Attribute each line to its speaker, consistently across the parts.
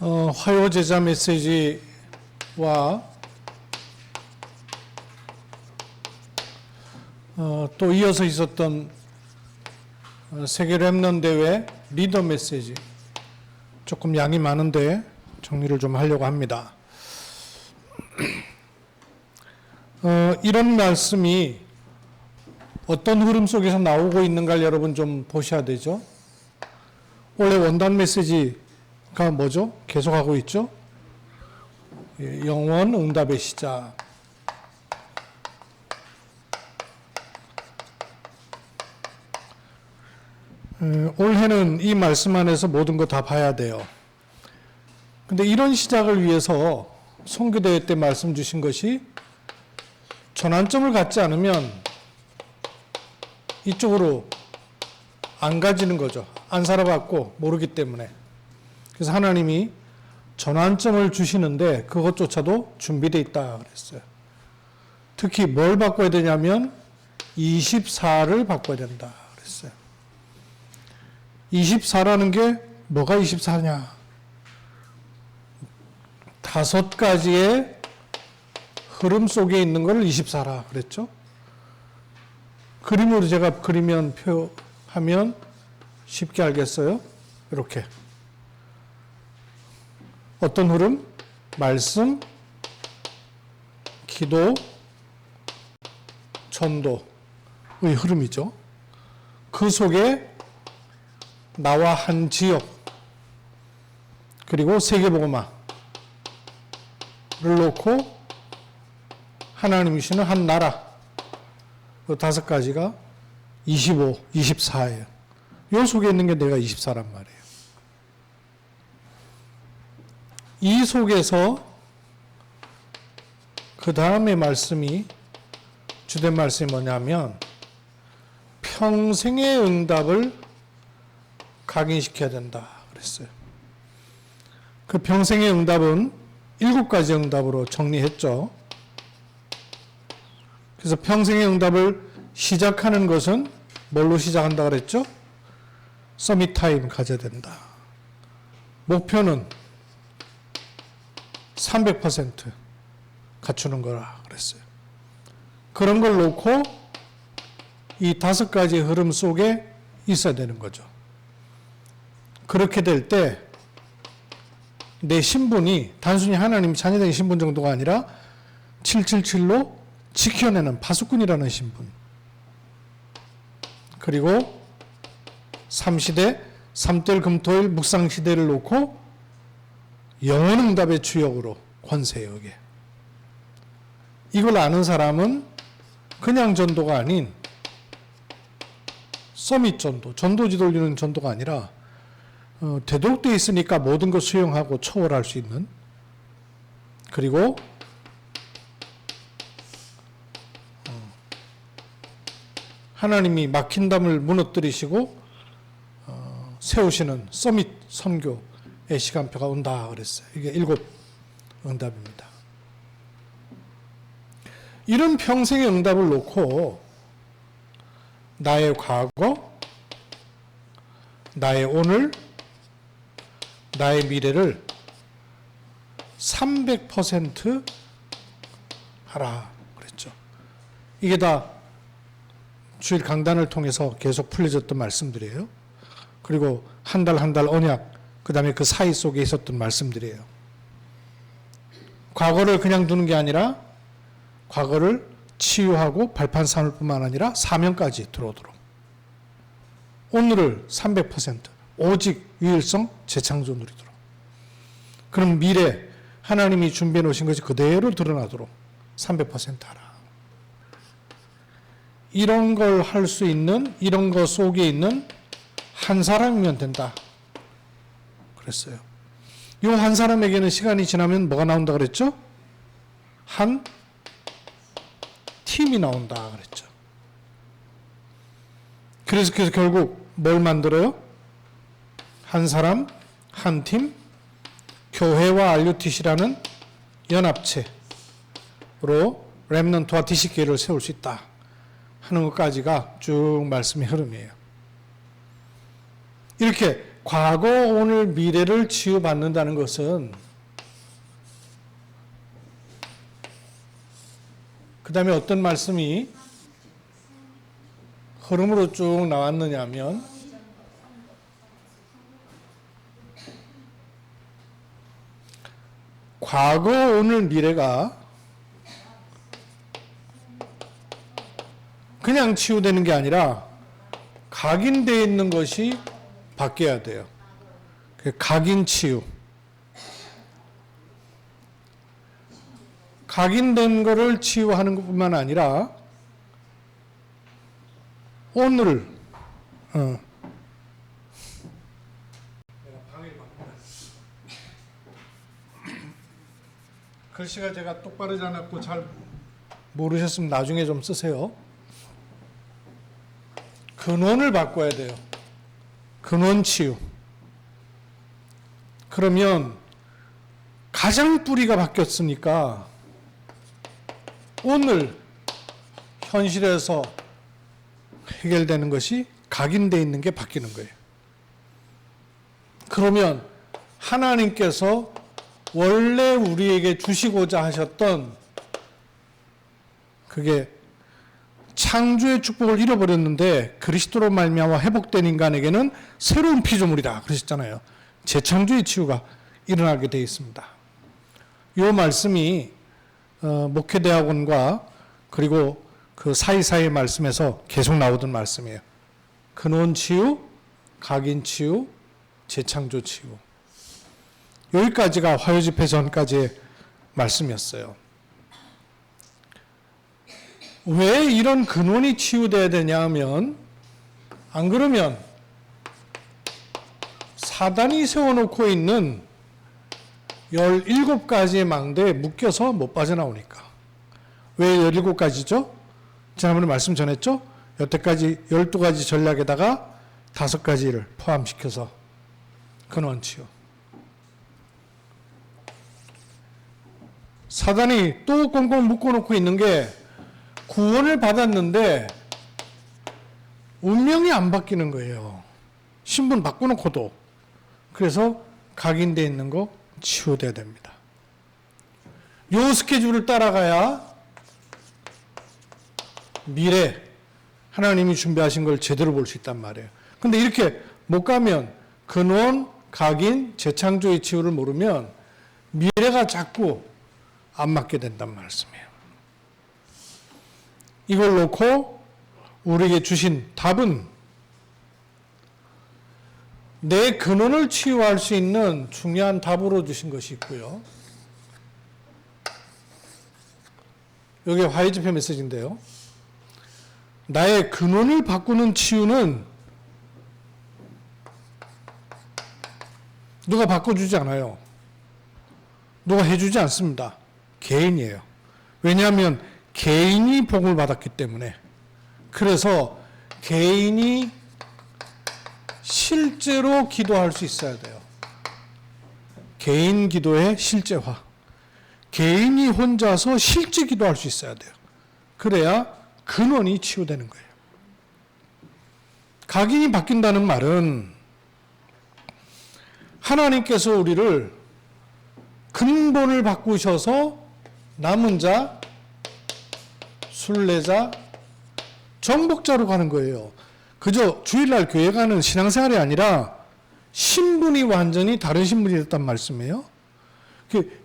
Speaker 1: 화요제자 메시지와 또 이어서 있었던 세계 렘넌트 대회 리더 메시지, 조금 양이 많은데 정리를 좀 하려고 합니다. 이런 말씀이 어떤 흐름 속에서 나오고 있는가를 여러분 좀 보셔야 되죠. 원래 원단 메시지가 뭐죠? 계속하고 있죠. 영원 응답의 시작. 올해는 이 말씀 안에서 모든 거 다 봐야 돼요. 근데 이런 시작을 위해서 선교대회 때 말씀 주신 것이 전환점을 갖지 않으면 이쪽으로 안 가지는 거죠. 안 살아봤고 모르기 때문에. 그래서 하나님이 전환점을 주시는데 그것조차도 준비되어 있다 그랬어요. 특히 뭘 바꿔야 되냐면 24를 바꿔야 된다 그랬어요. 24라는 게 뭐가 24냐? 5가지의 흐름 속에 있는 걸 24라 그랬죠. 그림으로 제가 그리면 표하면 쉽게 알겠어요. 이렇게 어떤 흐름? 말씀, 기도, 전도의 흐름이죠. 그 속에 나와 한 지역, 그리고 세계복음화를 놓고 하나님이 주시는 한 나라, 그 5가지가 25, 24예요. 요 속에 있는 게 내가 24란 말이에요. 이 속에서 그 다음에 말씀이, 주된 말씀이 뭐냐면 평생의 응답을 각인시켜야 된다 그랬어요. 그 평생의 응답은 7가지 응답으로 정리했죠. 그래서 평생의 응답을 시작하는 것은 뭘로 시작한다 그랬죠? 서밋 타임 가져야 된다. 목표는 300% 갖추는 거라 그랬어요. 그런 걸 놓고 이 5가지 흐름 속에 있어야 되는 거죠. 그렇게 될 때 내 신분이 단순히 하나님 자녀된 신분 정도가 아니라 777로 지켜내는 파수꾼이라는 신분, 그리고 3시대, 3대 금토일 묵상시대를 놓고 영원응답의 주역으로 권세역에, 이걸 아는 사람은 그냥 전도가 아닌 서밋 전도, 전도지 돌리는 전도가 아니라 되도록 되어 있으니까 모든 것 수용하고 초월할 수 있는, 그리고 하나님이 막힌 담을 무너뜨리시고 세우시는 서밋 선교의 시간표가 온다 그랬어요. 이게 7 응답입니다. 이런 평생의 응답을 놓고 나의 과거, 나의 오늘, 나의 미래를 300% 하라 그랬죠. 이게 다 주일 강단을 통해서 계속 풀려졌던 말씀들이에요. 그리고 한 달 한 달 언약, 그 다음에 그 사이 속에 있었던 말씀들이에요. 과거를 그냥 두는 게 아니라 과거를 치유하고 발판 삼을 뿐만 아니라 사명까지 들어오도록, 오늘을 300% 오직 유일성 재창조 누리도록, 그럼 미래 하나님이 준비해 놓으신 것이 그대로 드러나도록 300% 하라. 이런 걸 할 수 있는, 이런 것 속에 있는 한 사람이면 된다 그랬어요. 이 한 사람에게는 시간이 지나면 뭐가 나온다 그랬죠? 한 팀이 나온다 그랬죠. 그래서 결국 뭘 만들어요? 한 사람, 한 팀, 교회와 RUTC라는 연합체로 렘넌트와 DC교회를 세울 수 있다 하는 것까지가 쭉 말씀의 흐름이에요. 이렇게 과거, 오늘, 미래를 치유받는다는 것은 그 다음에 어떤 말씀이 흐름으로 쭉 나왔느냐 하면 과거, 오늘, 미래가 그냥 치유되는 게 아니라 각인되어 있는 것이 바뀌어야 돼요. 각인 치유. 각인된 거를 치유하는 것뿐만 아니라 오늘 글씨가 제가 똑바르지 않았고 잘 모르셨으면 나중에 좀 쓰세요. 근원을 바꿔야 돼요. 근원 치유. 그러면 가장 뿌리가 바뀌었으니까 오늘 현실에서 해결되는 것이 각인되어 있는 게 바뀌는 거예요. 그러면 하나님께서 원래 우리에게 주시고자 하셨던 그게 창조의 축복을 잃어버렸는데 그리스도로 말미암아 회복된 인간에게는 새로운 피조물이다 그러셨잖아요. 재창조의 치유가 일어나게 되어 있습니다. 이 말씀이 목회대학원과 그리고 그 사이사이 말씀에서 계속 나오던 말씀이에요. 근원 치유, 각인 치유, 재창조 치유. 여기까지가 화요집회 전까지의 말씀이었어요. 왜 이런 근원이 치유돼야 되냐 하면 안 그러면 사단이 세워놓고 있는 17가지의 망대에 묶여서 못 빠져나오니까. 왜 17가지죠? 지난번에 말씀 전했죠? 여태까지 12가지 전략에다가 5가지를 포함시켜서 근원 치유. 사단이 또 꽁꽁 묶어놓고 있는 게 구원을 받았는데 운명이 안 바뀌는 거예요. 신분 바꿔놓고도. 그래서 각인되어 있는 거 치유돼야 됩니다. 요 스케줄을 따라가야 미래 하나님이 준비하신 걸 제대로 볼 수 있단 말이에요. 근데 이렇게 못 가면 근원, 각인, 재창조의 치유를 모르면 미래가 자꾸 안 맞게 된단 말씀이에요. 이걸 놓고 우리에게 주신 답은 내 근원을 치유할 수 있는 중요한 답으로 주신 것이 있고요. 여기 화요집회 메시지인데요. 나의 근원을 바꾸는 치유는 누가 바꿔주지 않아요. 누가 해주지 않습니다. 개인이에요. 왜냐하면 개인이 복을 받았기 때문에. 그래서 개인이 실제로 기도할 수 있어야 돼요. 개인 기도의 실제화. 개인이 혼자서 실제 기도할 수 있어야 돼요. 그래야 근원이 치유되는 거예요. 각인이 바뀐다는 말은 하나님께서 우리를 근본을 바꾸셔서 남은 자, 순례자, 정복자로 가는 거예요. 그저 주일날 교회 가는 신앙생활이 아니라 신분이 완전히 다른 신분이 됐단 말씀이에요.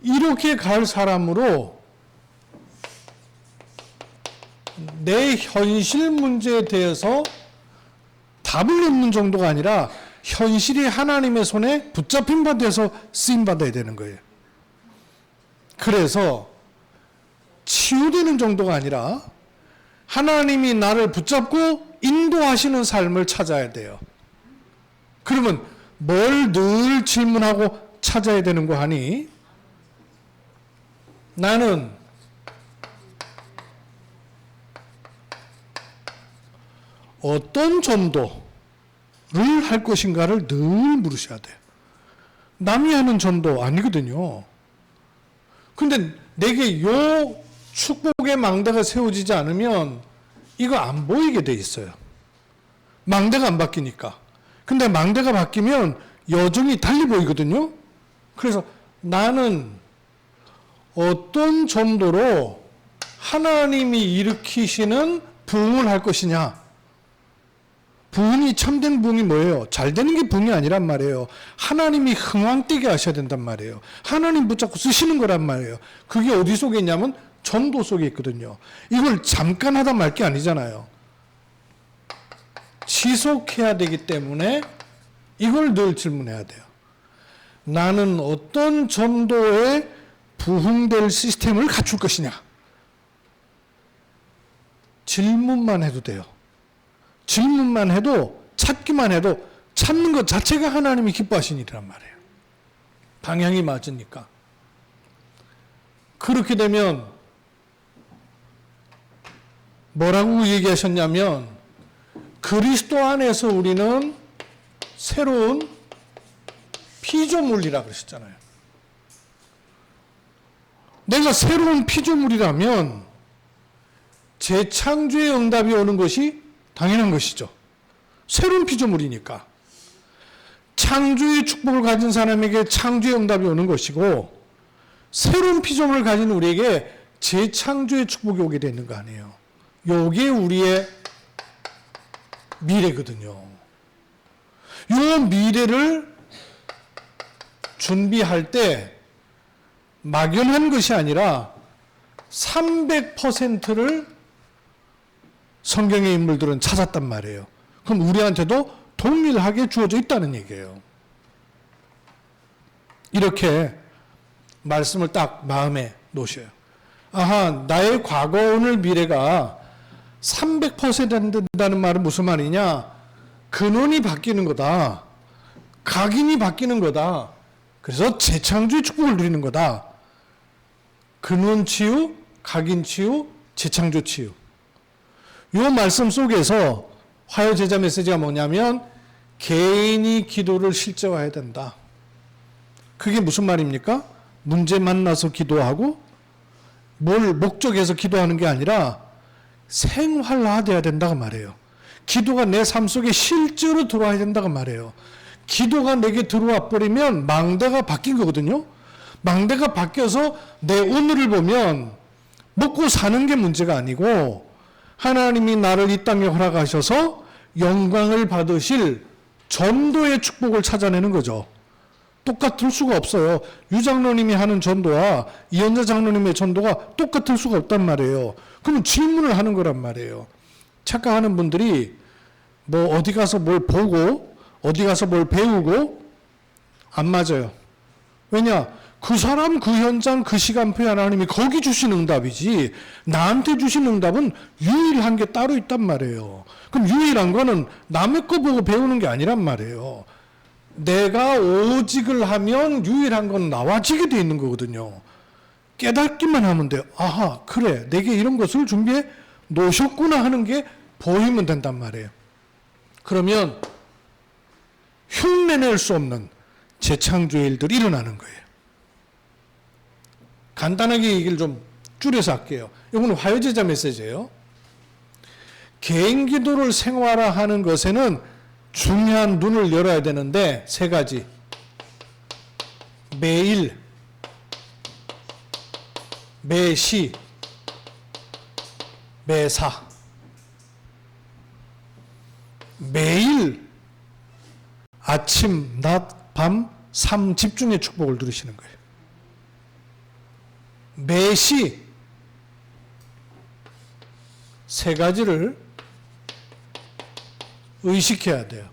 Speaker 1: 이렇게 갈 사람으로 내 현실 문제에 대해서 답을 얻는 정도가 아니라 현실이 하나님의 손에 붙잡힌 바 돼서 쓰임 받아야 되는 거예요. 그래서 치유되는 정도가 아니라 하나님이 나를 붙잡고 인도하시는 삶을 찾아야 돼요. 그러면 뭘 늘 질문하고 찾아야 되는 거 하니? 나는 어떤 전도를 할 것인가를 늘 물으셔야 돼요. 남이 하는 전도 아니거든요. 근데 내게 요 축복의 망대가 세워지지 않으면 이거 안 보이게 돼 있어요. 망대가 안 바뀌니까. 근데 망대가 바뀌면 여정이 달리 보이거든요. 그래서 나는 어떤 정도로 하나님이 일으키시는 부흥을 할 것이냐. 부흥이 참된 부흥이 뭐예요? 잘 되는 게 부흥이 아니란 말이에요. 하나님이 흥왕되게 하셔야 된단 말이에요. 하나님 붙잡고 쓰시는 거란 말이에요. 그게 어디 속에 있냐면 전도 속에 있거든요. 이걸 잠깐 하다 말 게 아니잖아요. 지속해야 되기 때문에 이걸 늘 질문해야 돼요. 나는 어떤 전도에 부흥될 시스템을 갖출 것이냐. 질문만 해도 돼요. 질문만 해도, 찾기만 해도 찾는 것 자체가 하나님이 기뻐하신 일이란 말이에요. 방향이 맞으니까. 그렇게 되면 뭐라고 얘기하셨냐면 그리스도 안에서 우리는 새로운 피조물이라 그러셨잖아요. 내가 새로운 피조물이라면 재창조의 응답이 오는 것이 당연한 것이죠. 새로운 피조물이니까. 창조의 축복을 가진 사람에게 창조의 응답이 오는 것이고 새로운 피조물을 가진 우리에게 재창조의 축복이 오게 되는 거 아니에요. 요게 우리의 미래거든요. 요 미래를 준비할 때 막연한 것이 아니라 300%를 성경의 인물들은 찾았단 말이에요. 그럼 우리한테도 동일하게 주어져 있다는 얘기예요. 이렇게 말씀을 딱 마음에 놓으셔요. 아하, 나의 과거, 오늘, 미래가 300% 된다는 말은 무슨 말이냐? 근원이 바뀌는 거다. 각인이 바뀌는 거다. 그래서 재창조의 축복을 누리는 거다. 근원 치유, 각인 치유, 재창조 치유. 이 말씀 속에서 화요제자 메시지가 뭐냐면 개인이 기도를 실제화해야 된다. 그게 무슨 말입니까? 문제 만나서 기도하고 뭘 목적해서 기도하는 게 아니라 생활화돼야 된다고 말해요. 기도가 내 삶 속에 실제로 들어와야 된다고 말해요. 기도가 내게 들어와 버리면 망대가 바뀐 거거든요. 망대가 바뀌어서 내 오늘을 보면 먹고 사는 게 문제가 아니고 하나님이 나를 이 땅에 허락하셔서 영광을 받으실 전도의 축복을 찾아내는 거죠. 똑같을 수가 없어요. 유 장로님이 하는 전도와 이현자 장로님의 전도가 똑같을 수가 없단 말이에요. 그러면 질문을 하는 거란 말이에요. 착각하는 분들이 뭐 어디 가서 뭘 보고 어디 가서 뭘 배우고 안 맞아요. 왜냐? 그 사람, 그 현장, 그 시간표에 하나님이 거기 주신 응답이지 나한테 주신 응답은 유일한 게 따로 있단 말이에요. 그럼 유일한 거는 남의 거 보고 배우는 게 아니란 말이에요. 내가 오직을 하면 유일한 건 나와지게 돼 있는 거거든요. 깨닫기만 하면 돼요. 아하, 그래, 내게 이런 것을 준비해 놓으셨구나 하는 게 보이면 된단 말이에요. 그러면 흉내낼 수 없는 재창조의 일들이 일어나는 거예요. 간단하게 얘기를 좀 줄여서 할게요. 이거는 화요제자 메시지예요. 개인 기도를 생활화하는 것에는 중요한 눈을 열어야 되는데 세 가지. 매일, 매시, 매사. 매일 아침, 낮, 밤, 삶 집중의 축복을 누리시는 거예요. 매시 세 가지를 의식해야 돼요.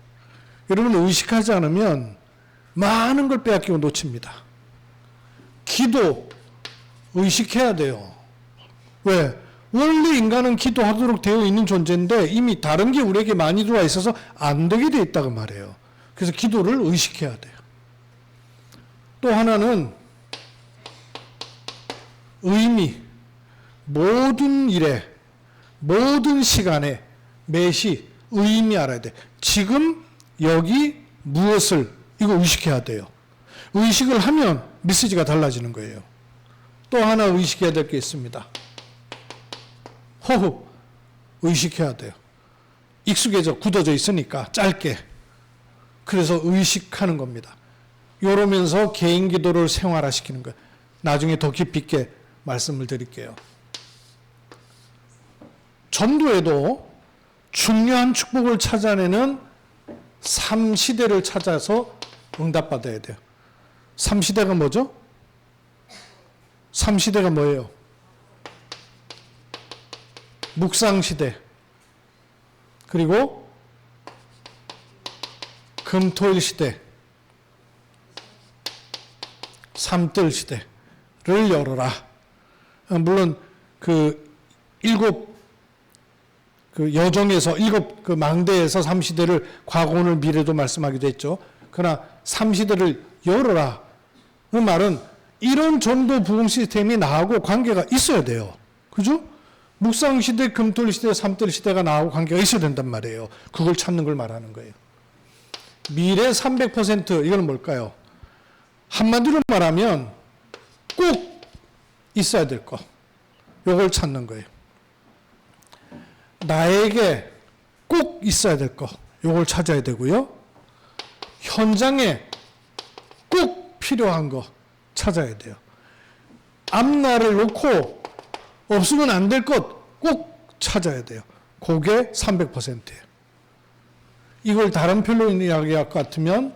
Speaker 1: 여러분 의식하지 않으면 많은 걸 빼앗기고 놓칩니다. 기도 의식해야 돼요. 왜? 원래 인간은 기도하도록 되어 있는 존재인데 이미 다른 게 우리에게 많이 들어와 있어서 안 되게 되어 있다고 말해요. 그래서 기도를 의식해야 돼요. 또 하나는 의미, 모든 일에, 모든 시간에, 매시 의미 알아야 돼. 지금 여기 무엇을 이거 의식해야 돼요. 의식을 하면 메시지가 달라지는 거예요. 또 하나 의식해야 될 게 있습니다. 호흡 의식해야 돼요. 익숙해져 굳어져 있으니까 짧게 그래서 의식하는 겁니다. 이러면서 개인 기도를 생활화시키는 거예요. 나중에 더 깊이 있게 말씀을 드릴게요. 전도에도 중요한 축복을 찾아내는 3시대를 찾아서 응답받아야 돼요. 3시대가 뭐죠? 3시대가 뭐예요? 묵상시대, 그리고 금토일 시대, 삼뜰 시대를 열어라. 물론 그 일곱 그 여정에서 일곱 그 망대에서 3시대를 과거 오늘 미래도 말씀하기도 했죠. 그러나 3시대를 열어라. 그 말은 이런 전도 부흥 시스템이 나하고 관계가 있어야 돼요. 그죠? 묵상시대, 금토일시대, 삼뜰시대가 나하고 관계가 있어야 된단 말이에요. 그걸 찾는 걸 말하는 거예요. 미래 300% 이건 뭘까요? 한마디로 말하면 꼭 있어야 될 거. 이걸 찾는 거예요. 나에게 꼭 있어야 될 거. 이걸 찾아야 되고요. 현장에 꼭 필요한 거 찾아야 돼요. 앞날을 놓고 없으면 안 될 것 꼭 찾아야 돼요. 그게 300%예요. 이걸 다른 표현으로 이야기할 것 같으면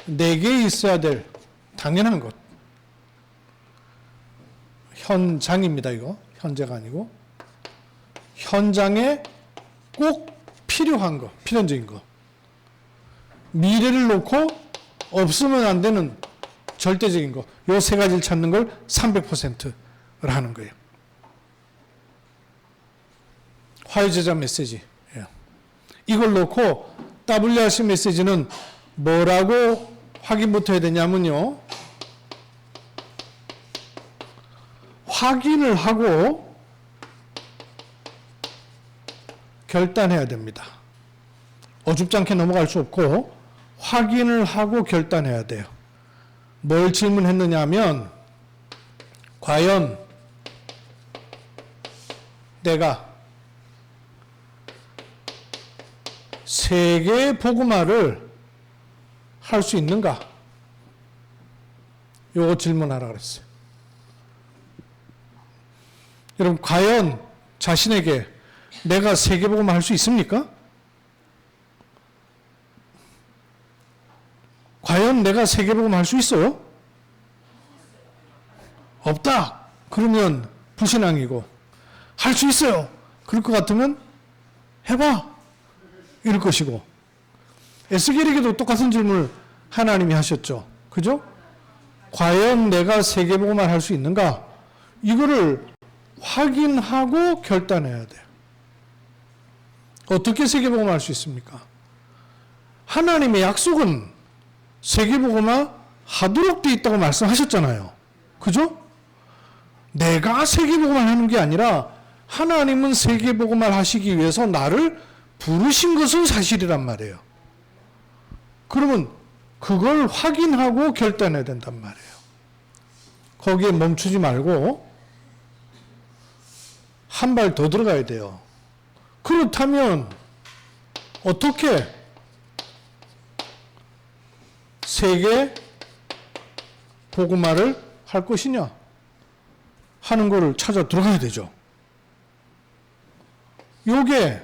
Speaker 1: 내게 있어야 될 당연한 것. 현장입니다. 이거 현재가 아니고 현장에 꼭 필요한 거, 필연적인 거. 미래를 놓고 없으면 안 되는 절대적인 거. 요 세 가지를 찾는 걸 300%를 하는 거예요. 화요제자 메시지. 이걸 놓고 WRC 메시지는 뭐라고 확인부터 해야 되냐면요. 확인을 하고 결단해야 됩니다. 어줍지 않게 넘어갈 수 없고 확인을 하고 결단해야 돼요. 뭘 질문했느냐 하면 과연 내가 세계 복음화를 할 수 있는가? 요거 질문하라 그랬어요. 여러분 과연 자신에게 내가 세계 복음화 할 수 있습니까? 과연 내가 세계 복음화 할 수 있어요? 없다. 그러면 불신앙이고 할 수 있어요. 그럴 것 같으면 해봐. 이럴 것이고 에스겔에게도 똑같은 질문을 하나님이 하셨죠. 그죠? 과연 내가 세계복음화를 할 수 있는가? 이거를 확인하고 결단해야 돼요. 어떻게 세계복음화를 할 수 있습니까? 하나님의 약속은 세계복음화 하도록 되어 있다고 말씀하셨잖아요. 그죠? 내가 세계복음화를 하는 게 아니라 하나님은 세계복음화를 하시기 위해서 나를 부르신 것은 사실이란 말이에요. 그러면 그걸 확인하고 결단해야 된단 말이에요. 거기에 멈추지 말고 한 발 더 들어가야 돼요. 그렇다면 어떻게 세계 복음화를 할 것이냐 하는 거를 찾아 들어가야 되죠. 요게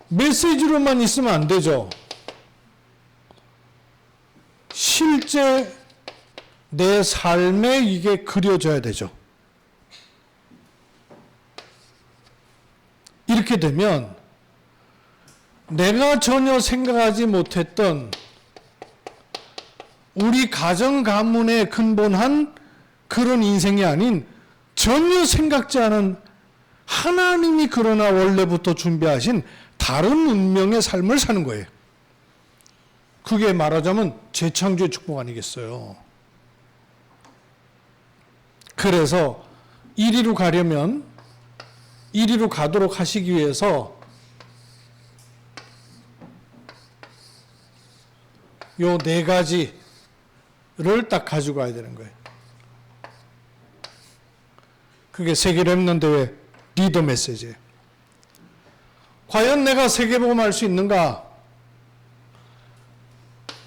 Speaker 1: 메시지로만 있으면 안 되죠. 실제 내 삶에 이게 그려져야 되죠. 이렇게 되면 내가 전혀 생각하지 못했던 우리 가정 가문에 근본한 그런 인생이 아닌 전혀 생각지 않은 하나님이 그러나 원래부터 준비하신 다른 운명의 삶을 사는 거예요. 그게 말하자면 재창조의 축복 아니겠어요. 그래서 이리로 가려면 이리로 가도록 하시기 위해서 요 네 가지를 딱 가지고 와야 되는 거예요. 그게 세계 렘넌트의 리더 메시지예요. 과연 내가 세계복음 할 수 있는가?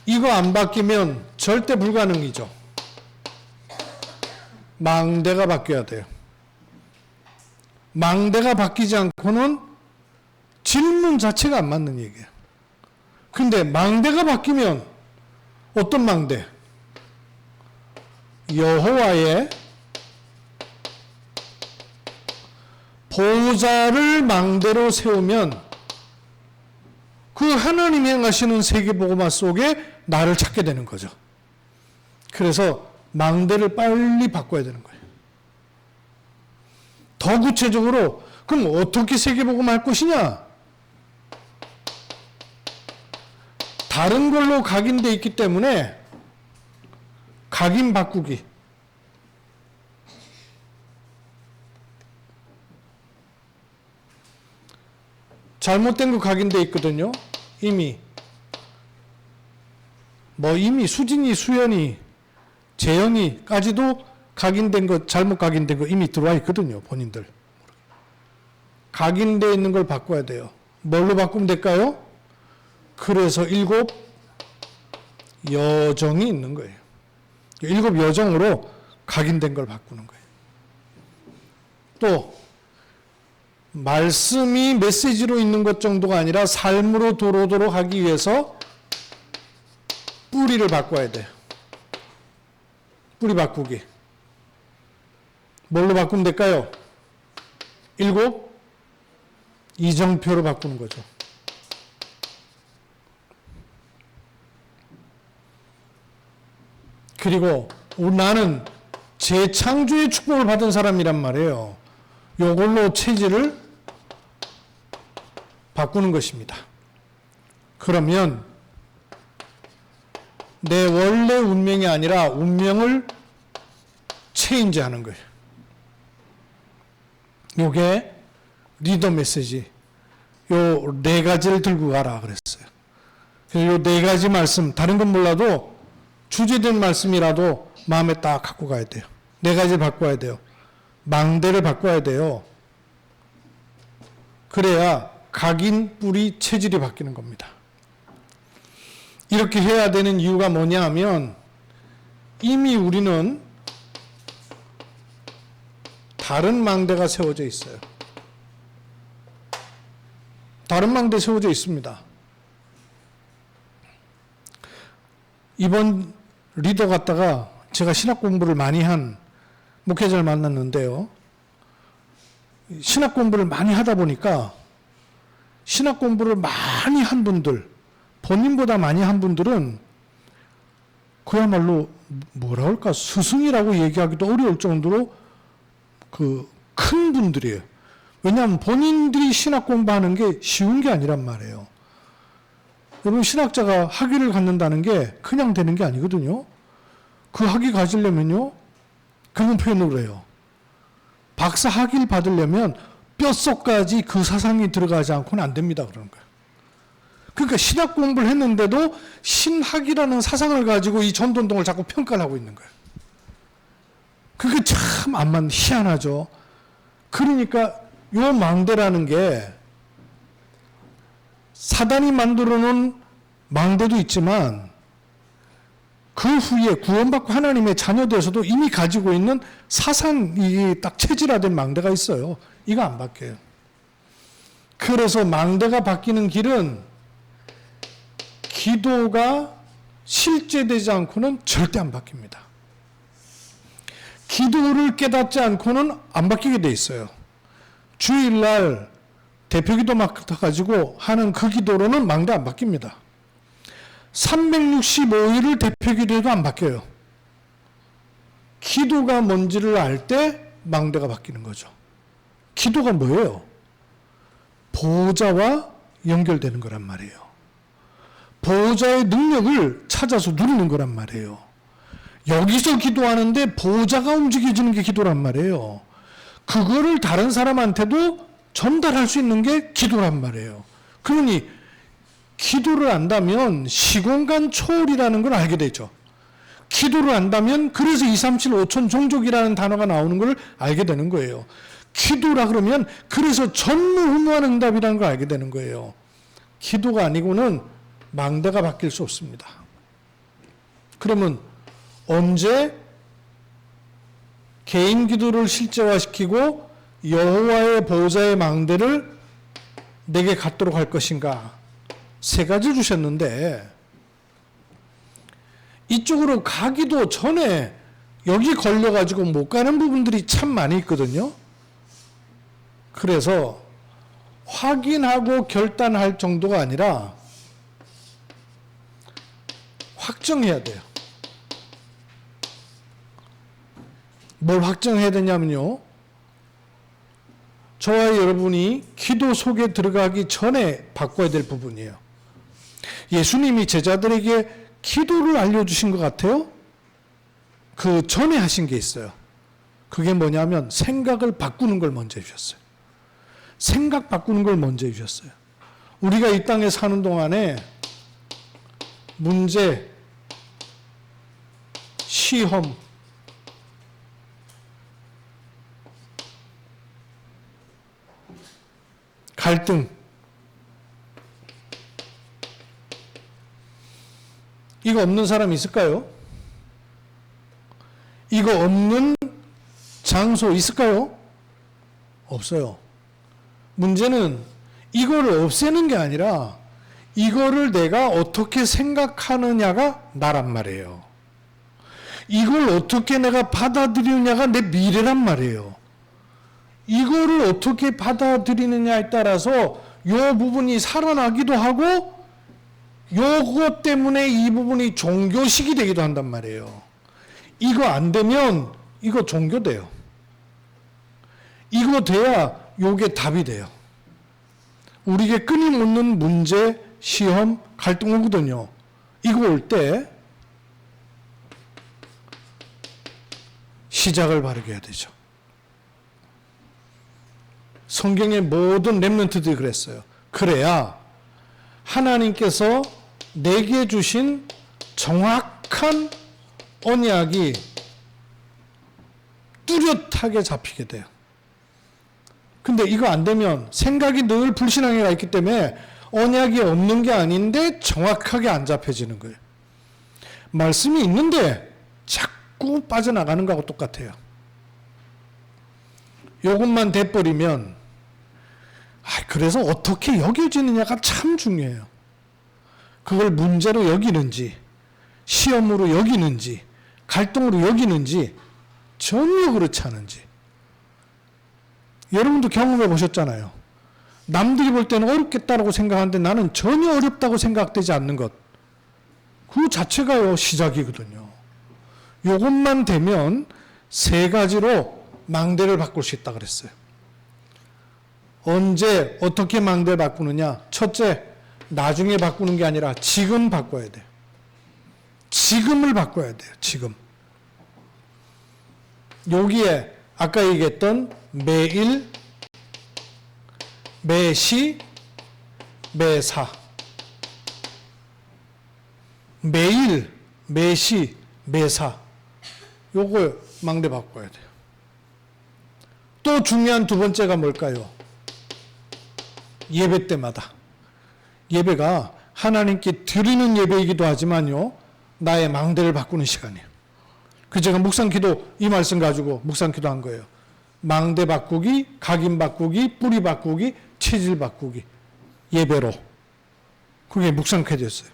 Speaker 1: 이거 안 바뀌면 절대 불가능이죠. 망대가 바뀌어야 돼요. 망대가 바뀌지 않고는 질문 자체가 안 맞는 얘기예요. 근데 망대가 바뀌면 어떤 망대? 여호와의 보좌를 망대로 세우면 그 하나님이 행하시는 세계복음화 속에 나를 찾게 되는 거죠. 그래서 망대를 빨리 바꿔야 되는 거예요. 더 구체적으로 그럼 어떻게 세계복음화 할 것이냐? 다른 걸로 각인되어 있기 때문에 각인 바꾸기. 잘못된 거 각인되어 있거든요. 이미 수진이, 수연이, 재영이까지도 각인된 거, 잘못 각인된 거 이미 들어와 있거든요. 본인들. 각인되어 있는 걸 바꿔야 돼요. 뭘로 바꾸면 될까요? 그래서 7 여정이 있는 거예요. 7 여정으로 각인된 걸 바꾸는 거예요. 또 말씀이 메시지로 있는 것 정도가 아니라 삶으로 들어오도록 하기 위해서 뿌리를 바꿔야 돼요. 뿌리 바꾸기. 뭘로 바꾸면 될까요? 7 이정표로 바꾸는 거죠. 그리고 나는 재창조의 축복을 받은 사람이란 말이에요. 이걸로 체질을 바꾸는 것입니다. 그러면 내 원래 운명이 아니라 운명을 체인지하는 거예요. 이게 리더 메시지. 요 4가지를 들고 가라 그랬어요. 그래서 요 4가지 말씀, 다른 건 몰라도 주제된 말씀이라도 마음에 딱 갖고 가야 돼요. 4가지를 바꿔야 돼요. 망대를 바꿔야 돼요. 그래야 각인, 뿌리, 체질이 바뀌는 겁니다. 이렇게 해야 되는 이유가 뭐냐 하면 이미 우리는 다른 망대가 세워져 있어요. 다른 망대 세워져 있습니다. 이번 리더 갔다가 제가 신학 공부를 많이 한 목회자를 만났는데요. 신학 공부를 많이 하다 보니까 신학 공부를 많이 한 분들, 본인보다 많이 한 분들은 그야말로 뭐라 할까, 스승이라고 얘기하기도 어려울 정도로 큰 분들이에요. 왜냐하면 본인들이 신학 공부하는 게 쉬운 게 아니란 말이에요. 여러분, 신학자가 학위를 갖는다는 게 그냥 되는 게 아니거든요. 그 학위 가지려면요, 그런 표현으로 해요. 박사 학위를 받으려면 뼛속까지 그 사상이 들어가지 않고는 안 됩니다. 그러는 거예요. 그러니까 신학 공부를 했는데도 신학이라는 사상을 가지고 이 전도운동을 자꾸 평가를 하고 있는 거예요. 그게 참 안 맞는, 희한하죠. 그러니까 요 망대라는 게 사단이 만들어 놓은 망대도 있지만 그 후에 구원받고 하나님의 자녀되어서도 이미 가지고 있는 사상이 딱 체질화된 망대가 있어요. 이거 안 바뀌어요. 그래서 망대가 바뀌는 길은 기도가 실제되지 않고는 절대 안 바뀝니다. 기도를 깨닫지 않고는 안 바뀌게 돼 있어요. 주일날 대표기도 맡아가지고 하는 그 기도로는 망대 안 바뀝니다. 365일을 대표기도해도 안 바뀌어요. 기도가 뭔지를 알 때 망대가 바뀌는 거죠. 기도가 뭐예요? 보호자와 연결되는 거란 말이에요. 보호자의 능력을 찾아서 누리는 거란 말이에요. 여기서 기도하는데 보호자가 움직여지는 게 기도란 말이에요. 그거를 다른 사람한테도 전달할 수 있는 게 기도란 말이에요. 그러니 기도를 안다면 시공간 초월이라는 걸 알게 되죠. 기도를 안다면 그래서 2, 3, 7, 5천 종족이라는 단어가 나오는 걸 알게 되는 거예요. 기도라 그러면 그래서 전무후무한 응답이라는 걸 알게 되는 거예요. 기도가 아니고는 망대가 바뀔 수 없습니다. 그러면 언제 개인 기도를 실제화시키고 여호와의 보호자의 망대를 내게 갖도록 할 것인가? 세 가지 주셨는데 이쪽으로 가기도 전에 여기 걸려가지고 못 가는 부분들이 참 많이 있거든요. 그래서 확인하고 결단할 정도가 아니라 확정해야 돼요. 뭘 확정해야 되냐면요. 저와 여러분이 기도 속에 들어가기 전에 바꿔야 될 부분이에요. 예수님이 제자들에게 기도를 알려주신 것 같아요. 그 전에 하신 게 있어요. 그게 뭐냐면 생각을 바꾸는 걸 먼저 해주셨어요. 생각 바꾸는 걸 먼저 해주셨어요. 우리가 이 땅에 사는 동안에 문제, 시험, 갈등, 이거 없는 사람 있을까요? 이거 없는 장소 있을까요? 없어요. 문제는 이거를 없애는 게 아니라 이거를 내가 어떻게 생각하느냐가 나란 말이에요. 이걸 어떻게 내가 받아들이느냐가 내 미래란 말이에요. 이거를 어떻게 받아들이느냐에 따라서 요 부분이 살아나기도 하고 요것 때문에 이 부분이 종교식이 되기도 한단 말이에요. 이거 안 되면 이거 종교돼요. 이거 돼야 요게 답이 돼요. 우리에게 끊임없는 문제, 시험, 갈등 오거든요. 이거 올 때 시작을 바르게 해야 되죠. 성경의 모든 렘넌트들이 그랬어요. 그래야 하나님께서 내게 주신 정확한 언약이 뚜렷하게 잡히게 돼요. 근데 이거 안 되면 생각이 늘 불신앙에 가 있기 때문에 언약이 없는 게 아닌데 정확하게 안 잡혀지는 거예요. 말씀이 있는데 자꾸 빠져나가는 거하고 똑같아요. 요것만 돼버리면 그래서 어떻게 여겨지느냐가 참 중요해요. 그걸 문제로 여기는지 시험으로 여기는지 갈등으로 여기는지 전혀 그렇지 않은지. 여러분도 경험해 보셨잖아요. 남들이 볼 때는 어렵겠다라고 생각하는데 나는 전혀 어렵다고 생각되지 않는 것. 그 자체가요 시작이거든요. 요것만 되면 세 가지로 망대를 바꿀 수 있다 그랬어요. 언제 어떻게 망대를 바꾸느냐? 첫째, 나중에 바꾸는 게 아니라 지금 바꿔야 돼요. 지금을 바꿔야 돼요. 지금. 여기에 아까 얘기했던 매일, 매시, 매사. 매일, 매시, 매사. 요걸 망대 바꿔야 돼요. 또 중요한 두 번째가 뭘까요? 예배 때마다. 예배가 하나님께 드리는 예배이기도 하지만요, 나의 망대를 바꾸는 시간이에요. 그 제가 묵상기도 이 말씀 가지고 묵상기도 한 거예요. 망대 바꾸기, 각인 바꾸기, 뿌리 바꾸기, 체질 바꾸기. 예배로. 그게 묵상기도였어요.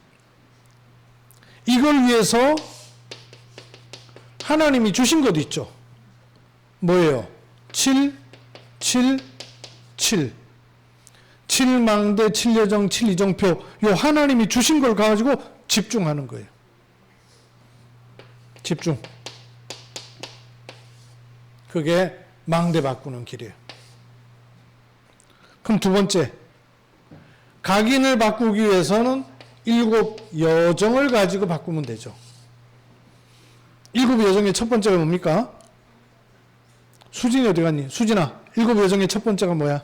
Speaker 1: 이걸 위해서 하나님이 주신 것 있죠. 뭐예요? 7, 7, 7. 7망대, 7여정, 7이정표. 요 하나님이 주신 걸 가지고 집중하는 거예요. 집중. 그게 망대 바꾸는 길이에요. 그럼 두 번째, 각인을 바꾸기 위해서는 7 여정을 가지고 바꾸면 되죠. 7 여정의 첫 번째가 뭡니까? 수진이 어디 갔니? 수진아, 7 여정의 첫 번째가 뭐야?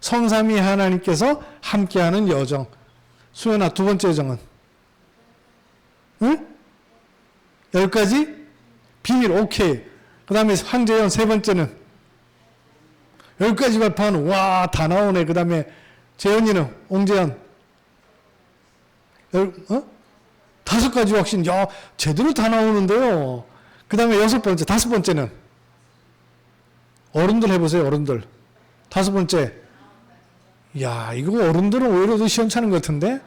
Speaker 1: 성삼위 하나님께서 함께하는 여정. 수연아, 두 번째 여정은? 응? 10가지? 비밀, 오케이. 그 다음에 황재현 세 번째는? 10가지 발표하는, 와, 다 나오네. 그 다음에 재현이는? 옹재현. 5가지 확신, 야, 제대로 다 나오는데요. 그 다음에 6번째, 5번째는? 어른들 해보세요, 어른들. 5번째. 야, 이거 어른들은 오히려 더 시원찮은 것 같은데?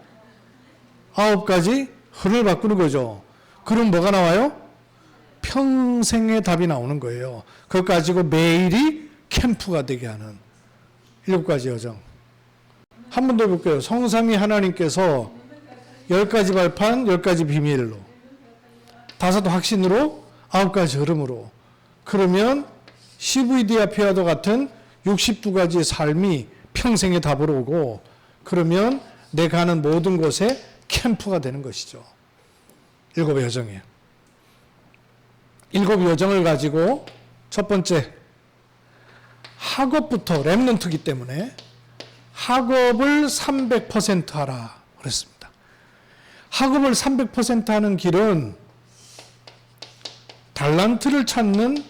Speaker 1: 9가지 흐름을 바꾸는 거죠. 그럼 뭐가 나와요? 평생의 답이 나오는 거예요. 그것 가지고 매일이 캠프가 되게 하는 7가지 여정. 한 번 더 해볼게요. 성삼위 하나님께서 10가지 발판, 10가지 비밀로, 5 확신으로, 9가지 흐름으로. 그러면 CVD와도 같은 62가지의 삶이 평생의 답으로 오고, 그러면 내가 가는 모든 곳에 캠프가 되는 것이죠. 7의 여정이에요. 7 여정을 가지고 첫 번째, 학업부터 렘넌트이기 때문에 학업을 300% 하라 그랬습니다. 학업을 300% 하는 길은 달란트를 찾는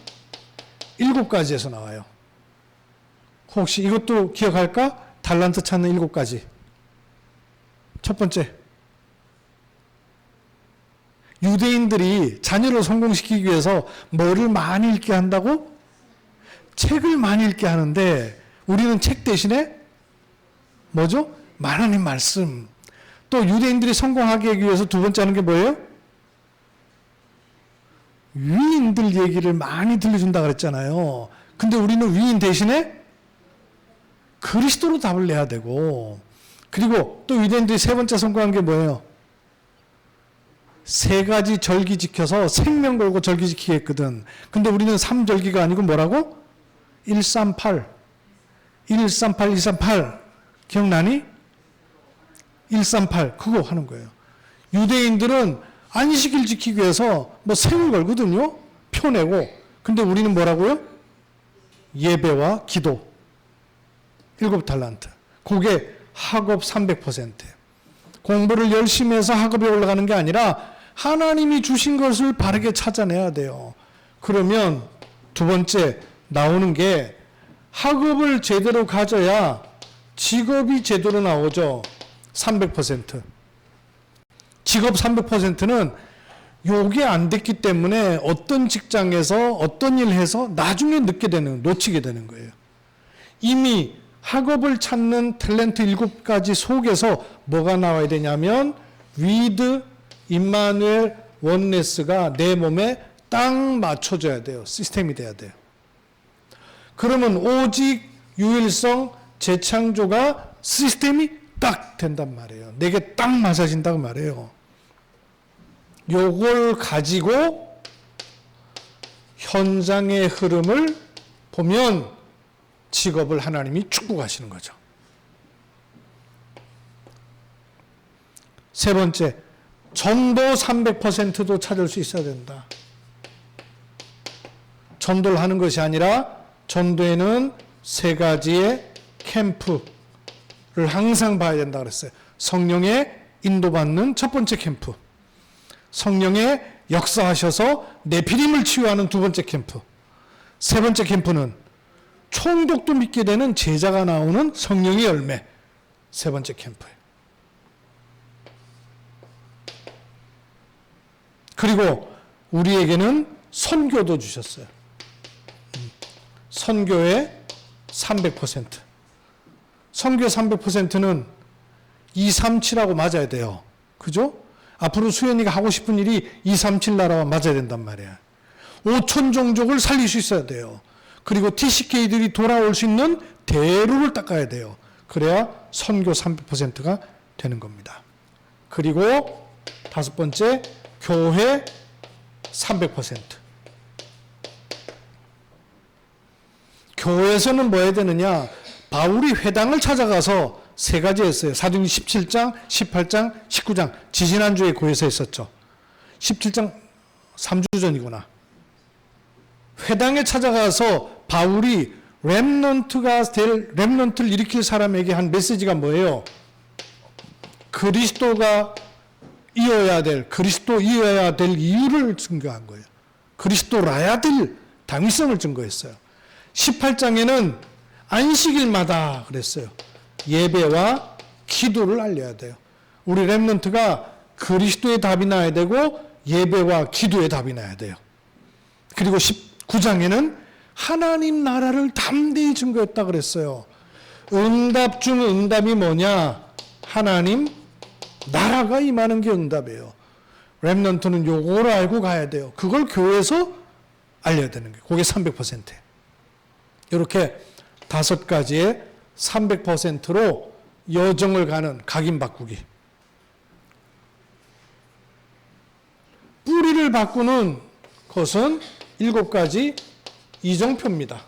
Speaker 1: 7가지에서 나와요. 혹시 이것도 기억할까? 달란트 찾는 7가지. 첫 번째, 유대인들이 자녀를 성공시키기 위해서 뭐를 많이 읽게 한다고? 책을 많이 읽게 하는데 우리는 책 대신에 뭐죠? 하나님 말씀. 또 유대인들이 성공하기 위해서 2번째 하는 게 뭐예요? 위인들 얘기를 많이 들려준다 그랬잖아요. 근데 우리는 위인 대신에 그리스도로 답을 내야 되고, 그리고 또 유대인들이 3번째 성공한 게 뭐예요? 3가지 절기 지켜서 생명 걸고 절기 지키게 했거든. 근데 우리는 3절기가 아니고 뭐라고? 138. 138, 138. 기억나니? 138. 그거 하는 거예요. 유대인들은 안식일 지키기 위해서 뭐 생을 걸거든요. 표 내고. 근데 우리는 뭐라고요? 예배와 기도. 7달란트. 그게 학업 300%. 공부를 열심히 해서 학업에 올라가는 게 아니라 하나님이 주신 것을 바르게 찾아내야 돼요. 그러면 2번째 나오는 게 학업을 제대로 가져야 직업이 제대로 나오죠. 300%. 직업 300%는 요게 안 됐기 때문에 어떤 직장에서 어떤 일 해서 나중에 놓치게 되는 거예요. 이미 학업을 찾는 탤런트 7가지 속에서 뭐가 나와야 되냐면 위드, 임마누엘, 원네스가 내 몸에 딱 맞춰져야 돼요. 시스템이 돼야 돼요. 그러면 오직 유일성, 재창조가 시스템이 딱 된단 말이에요. 내게 딱 맞아진다고 말해요. 요걸 가지고 현장의 흐름을 보면 직업을 하나님이 축복하시는 거죠. 3번째, 전도 300%도 찾을 수 있어야 된다. 전도를 하는 것이 아니라 전도에는 3가지의 캠프를 항상 봐야 된다 그랬어요. 성령의 인도받는 첫 번째 캠프, 성령의 역사하셔서 네피림을 치유하는 2번째 캠프, 3번째 캠프는 총독도 믿게 되는 제자가 나오는 성령의 열매, 3번째 캠프예요. 그리고 우리에게는 선교도 주셨어요. 선교의 300%. 선교 300%는 237하고 맞아야 돼요. 그죠? 앞으로 수연이가 하고 싶은 일이 237 나라와 맞아야 된단 말이야. 5천 종족을 살릴 수 있어야 돼요. 그리고 TCK들이 돌아올 수 있는 대로를 닦아야 돼요. 그래야 선교 300%가 되는 겁니다. 그리고 5번째, 교회 300%. 교회에서는 뭐 해야 되느냐? 바울이 회당을 찾아가서 3가지 했어요. 사도행전 17장, 18장, 19장. 지지난주에 교회에서 했었죠. 17장 3주 전이구나. 회당에 찾아가서 바울이 렘넌트를 일으킬 사람에게 한 메시지가 뭐예요? 그리스도가 이어야 될 이유를 증거한 거예요. 그리스도라야 될 당위성을 증거했어요. 18장에는 안식일마다 그랬어요. 예배와 기도를 알려야 돼요. 우리 렘넌트가 그리스도의 답이 나야 되고 예배와 기도의 답이 나야 돼요. 그리고 19장에는 하나님 나라를 담대히 증거했다 그랬어요. 응답 중 응답이 뭐냐? 하나님 나라가 임하는 게 응답이에요. 렘넌트는 요거를 알고 가야 돼요. 그걸 교회에서 알려야 되는 거예요. 그게 300%. 이렇게 5가지의 300%로 여정을 가는 각인 바꾸기. 뿌리를 바꾸는 것은 7가지 이정표입니다.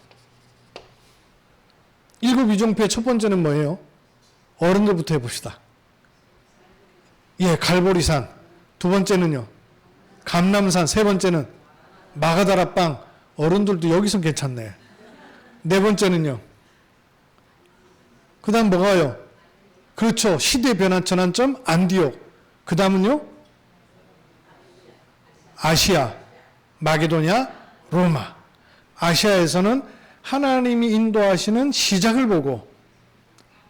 Speaker 1: 7 이정표의 첫 번째는 뭐예요? 어른들부터 해봅시다. 예, 갈보리산. 두 번째는요, 감람산. 세 번째는 마가다라빵. 어른들도 여기서 괜찮네. 네 번째는요, 그 다음 뭐가요? 그렇죠. 시대 변화 전환점 안디옥. 그 다음은요, 아시아, 마게도냐, 로마. 아시아에서는 하나님이 인도하시는 시작을 보고,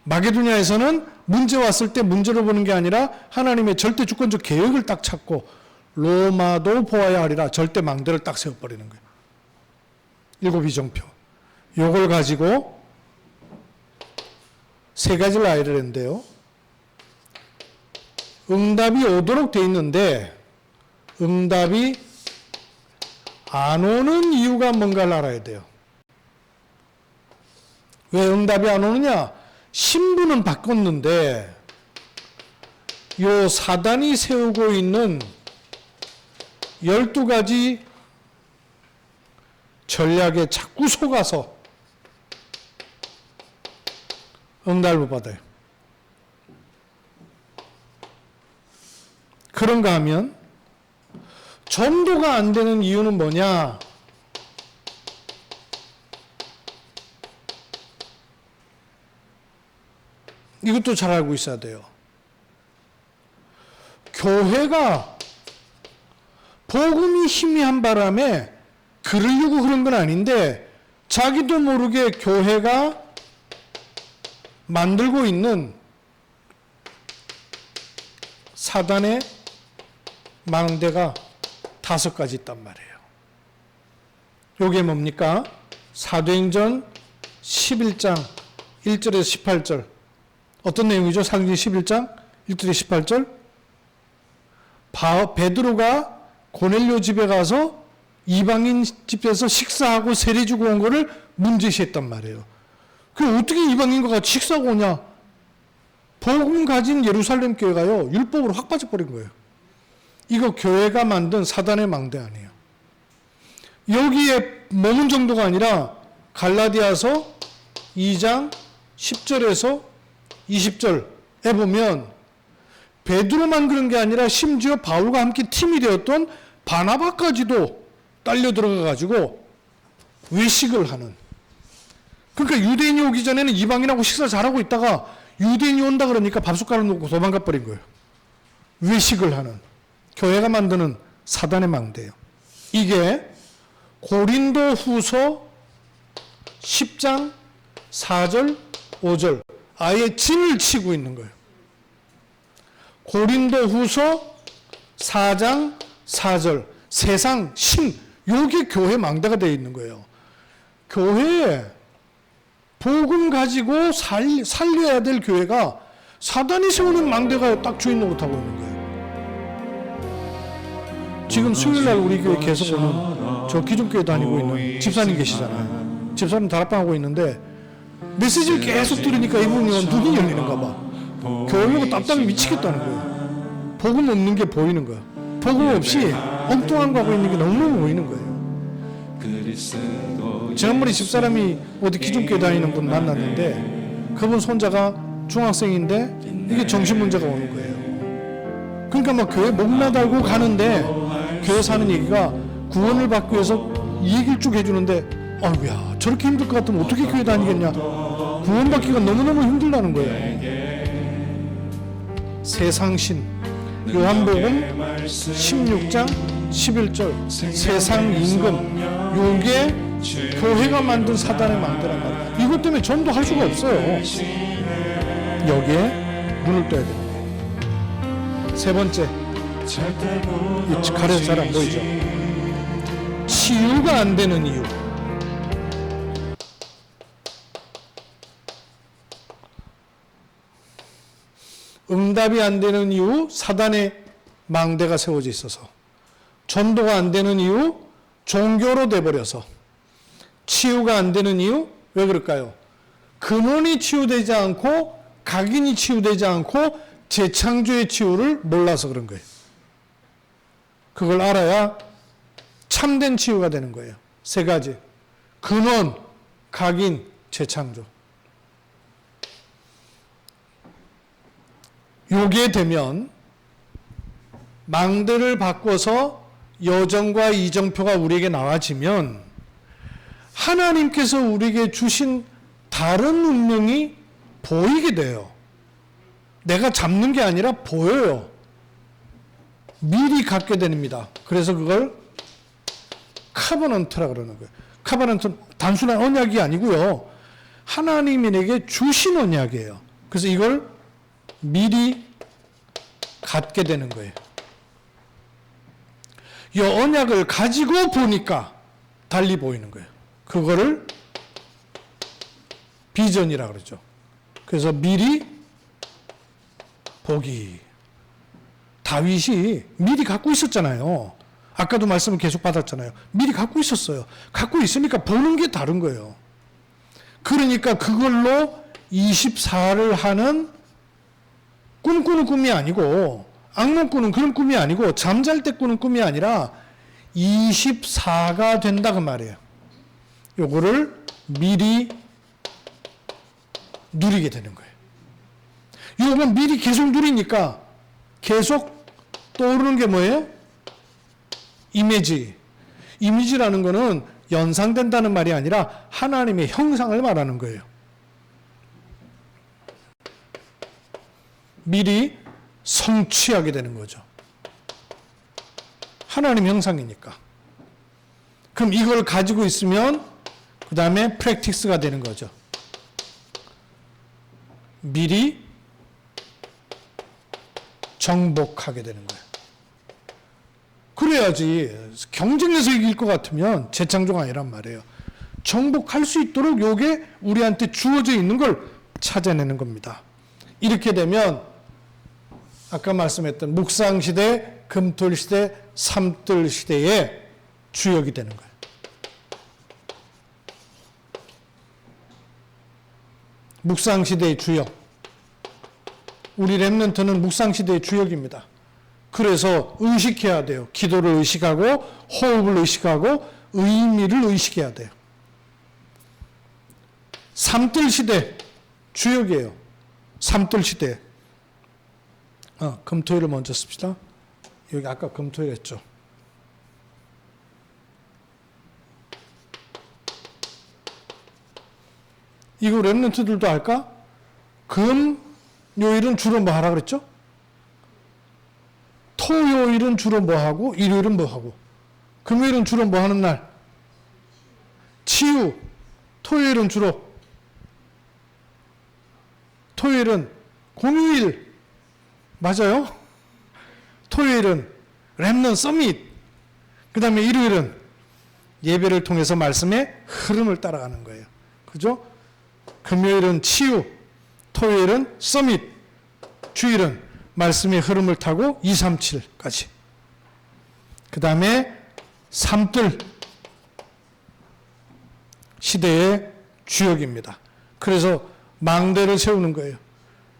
Speaker 1: 마게도냐에서는 문제 왔을 때 문제를 보는 게 아니라 하나님의 절대 주권적 계획을 딱 찾고, 로마도 보아야 하리라 절대 망대를 딱 세워버리는 거예요. 7 이정표. 요걸 가지고 3가지를 알려야 되는데요. 응답이 오도록 돼 있는데 응답이 안 오는 이유가 뭔가를 알아야 돼요. 왜 응답이 안 오느냐? 신부는 바꿨는데 요 사단이 세우고 있는 12가지 전략에 자꾸 속아서 응답을 못 받아요. 그런가 하면 전도가 안 되는 이유는 뭐냐? 이것도 잘 알고 있어야 돼요. 교회가 복음이 희미한 바람에 그러려고 그런 건 아닌데 자기도 모르게 교회가 만들고 있는 사단의 망대가 5가지 있단 말이에요. 요게 뭡니까? 사도행전 11장 1절에서 18절. 어떤 내용이죠? 사도행전 11장 1절에서 18절. 베드로가 고넬료 집에 가서 이방인 집에서 식사하고 세례 주고 온 거를 문제시했단 말이에요. 그 어떻게 이방인과 같이 식사하고 오냐? 복음 가진 예루살렘 교회가요, 율법으로 확 빠져버린 거예요. 이거 교회가 만든 사단의 망대 아니에요. 여기에 머문 정도가 아니라 갈라디아서 2장 10절에서 20절에 보면 베드로만 그런 게 아니라 심지어 바울과 함께 팀이 되었던 바나바까지도 딸려 들어가 가지고 외식을 하는. 그러니까 유대인이 오기 전에는 이방인하고 식사 잘하고 있다가 유대인이 온다 그러니까 밥숟가락 놓고 도망가 버린 거예요. 외식을 하는. 교회가 만드는 사단의 망대예요. 이게 고린도 후서 10장 4절 5절 아예 진을 치고 있는 거예요. 고린도 후서 4장 4절 세상 신 요게 교회 망대가 되어 있는 거예요. 교회에 복음 가지고 살려야 될 교회가 사단이 세우는 망대가 딱 주인 노릇하고 있는 거예요. 지금 수요일날 우리 교회 계속 오는 저 기존교회 다니고 있는 집사님 계시잖아요. 집사님 다락방 하고 있는데 메시지를 계속 들으니까 이분이 눈이 열리는가 봐. 교회 보고 답답해 미치겠다는 거예요. 복음 없는 게 보이는 거야. 복음 없이 엉뚱한 거 하고 있는 게 너무너무 보이는 거예요. 지난번에 집사람이 어디 기존교회 다니는 분 만났는데 그분 손자가 중학생인데 이게 정신 문제가 오는 거예요. 그러니까 막 교회 목나 달고 가는데 교회 사는 얘기가 구원을 받기 위해서 이 얘기를 쭉 해주는데 아이고야 저렇게 힘들 것 같으면 어떻게 교회 다니겠냐. 구원받기가 너무너무 힘들다는 거예요. 세상신 요한복음 16장 11절 세상 임금 요게 교회가 만든 사단의 망대란 말이에요. 이것 때문에 전도할 수가 없어요. 여기에 눈을 떠야 됩니다. 세 번째 이 가려서 잘 안 보이죠? 치유가 안 되는 이유. 응답이 안 되는 이유, 사단의 망대가 세워져 있어서. 전도가 안 되는 이유, 종교로 돼버려서. 치유가 안 되는 이유, 왜 그럴까요? 근원이 치유되지 않고 각인이 치유되지 않고 재창조의 치유를 몰라서 그런 거예요. 그걸 알아야 참된 치유가 되는 거예요. 세 가지. 근원, 각인, 재창조. 요게 되면 망대를 바꿔서 여정과 이정표가 우리에게 나와지면 하나님께서 우리에게 주신 다른 운명이 보이게 돼요. 내가 잡는 게 아니라 보여요. 미리 갖게 됩니다. 그래서 그걸 카버넌트라 그러는 거예요. 카버넌트는 단순한 언약이 아니고요. 하나님이 내게 주신 언약이에요. 그래서 이걸 미리 갖게 되는 거예요. 이 언약을 가지고 보니까 달리 보이는 거예요. 그거를 비전이라 그러죠. 그래서 미리 보기. 다윗이 미리 갖고 있었잖아요. 아까도 말씀을 계속 받았잖아요. 미리 갖고 있었어요. 갖고 있으니까 보는 게 다른 거예요. 그러니까 그걸로 24를 하는 꿈꾸는 꿈이 아니고, 악몽 꾸는 그런 꿈이 아니고, 잠잘 때 꾸는 꿈이 아니라 24가 된다 그 말이에요. 요거를 미리 누리게 되는 거예요. 이거는 미리 계속 누리니까 계속 떠오르는 게 뭐예요? 이미지. 이미지라는 거는 연상된다는 말이 아니라 하나님의 형상을 말하는 거예요. 미리 성취하게 되는 거죠. 하나님 형상이니까. 그럼 이걸 가지고 있으면 그 다음에 프랙티스가 되는 거죠. 미리 정복하게 되는 거예요. 그래야지 경쟁에서 이길 것 같으면 재창조가 아니란 말이에요. 정복할 수 있도록 요게 우리한테 주어져 있는 걸 찾아내는 겁니다. 이렇게 되면 아까 말씀했던 묵상시대, 금토일시대, 삼뜰시대의 주역이 되는 거예요. 묵상시대의 주역. 우리 렘넌트는 묵상시대의 주역입니다. 그래서 의식해야 돼요. 기도를 의식하고 호흡을 의식하고 의미를 의식해야 돼요. 삼뜰시대 주역이에요. 삼뜰시대. 금토일을 먼저 씁시다. 여기 아까 금토일 했죠. 이거 렘넌트들도 알까? 금요일은 주로 뭐 하라 그랬죠? 토요일은 주로 뭐 하고, 일요일은 뭐 하고, 금요일은 주로 뭐 하는 날? 치유. 토요일은 주로, 토요일은 공휴일. 맞아요? 토요일은 렘넌트 서밋. 그 다음에 일요일은 예배를 통해서 말씀의 흐름을 따라가는 거예요. 그죠? 금요일은 치유, 토요일은 서밋, 주일은 말씀의 흐름을 타고 237까지. 그 다음에 삼뜰 시대의 주역입니다. 그래서 망대를 세우는 거예요.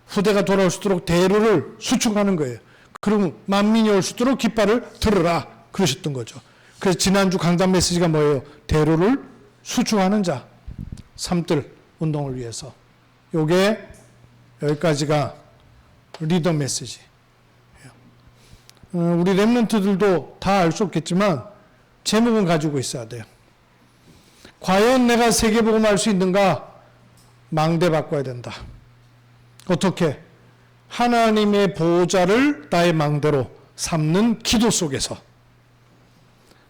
Speaker 1: 후대가 돌아올 수 있도록 대로를 수축하는 거예요. 그러면 만민이 올 수 있도록 깃발을 들으라 그러셨던 거죠. 그래서 지난주 강단 메시지가 뭐예요? 대로를 수축하는 자, 삼뜰 운동을 위해서. 요게 여기까지가 리더 메시지. 우리 렘넌트들도 다 알 수 없겠지만 제목은 가지고 있어야 돼요. 과연 내가 세계복음 할 수 있는가? 망대 바꿔야 된다. 어떻게? 하나님의 보호자를 나의 망대로 삼는 기도 속에서.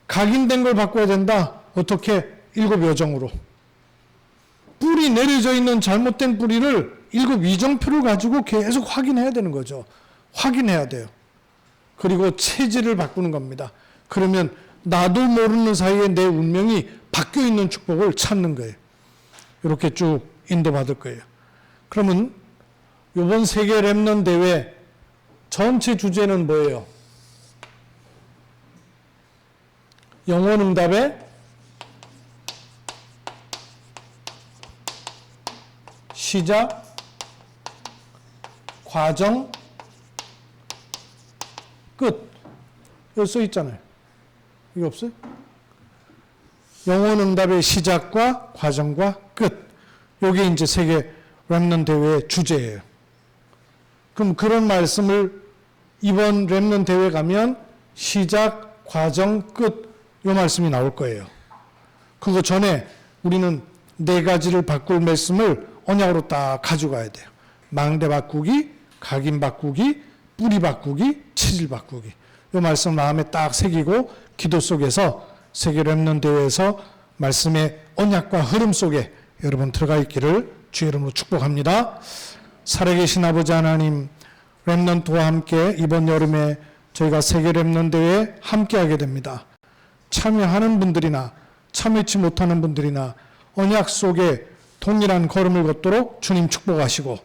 Speaker 1: 각인된 걸 바꿔야 된다. 어떻게? 7 여정으로. 뿌리 내려져 있는 잘못된 뿌리를 7 이정표를 가지고 계속 확인해야 되는 거죠. 확인해야 돼요. 그리고 체질을 바꾸는 겁니다. 그러면 나도 모르는 사이에 내 운명이 바뀌어 있는 축복을 찾는 거예요. 이렇게 쭉 인도받을 거예요. 그러면 이번 세계 렘넌트 대회 전체 주제는 뭐예요? 영혼응답의 시작, 과정, 끝. 여기 써 있잖아요. 이거 없어요? 영혼응답의 시작과 과정과 끝. 이게 이제 세계 렘넌트 대회의 주제예요. 그럼 그런 말씀을 이번 렘넌트 대회 가면 시작, 과정, 끝 이 말씀이 나올 거예요. 그거 전에 우리는 네 가지를 바꿀 말씀을 언약으로 딱 가져가야 돼요. 망대 바꾸기, 각인 바꾸기, 뿌리 바꾸기, 체질 바꾸기. 이 말씀 마음에 딱 새기고 기도 속에서 세계 렘넌트 대회에서 말씀의 언약과 흐름 속에 여러분 들어가 있기를 주의 이름으로 축복합니다. 살아계신 아버지 하나님, 렘넌트와 함께 이번 여름에 저희가 세계 렘넌트 대회에 함께하게 됩니다. 참여하는 분들이나 참여치 못하는 분들이나 언약 속에 동일한 걸음을 걷도록 주님 축복하시고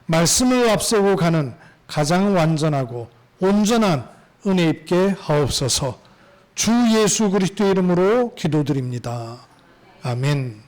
Speaker 1: 말씀을 앞세우고 가는 가장 완전하고 온전한 은혜 입게 하옵소서. 주 예수 그리스도의 이름으로 기도드립니다. 아멘.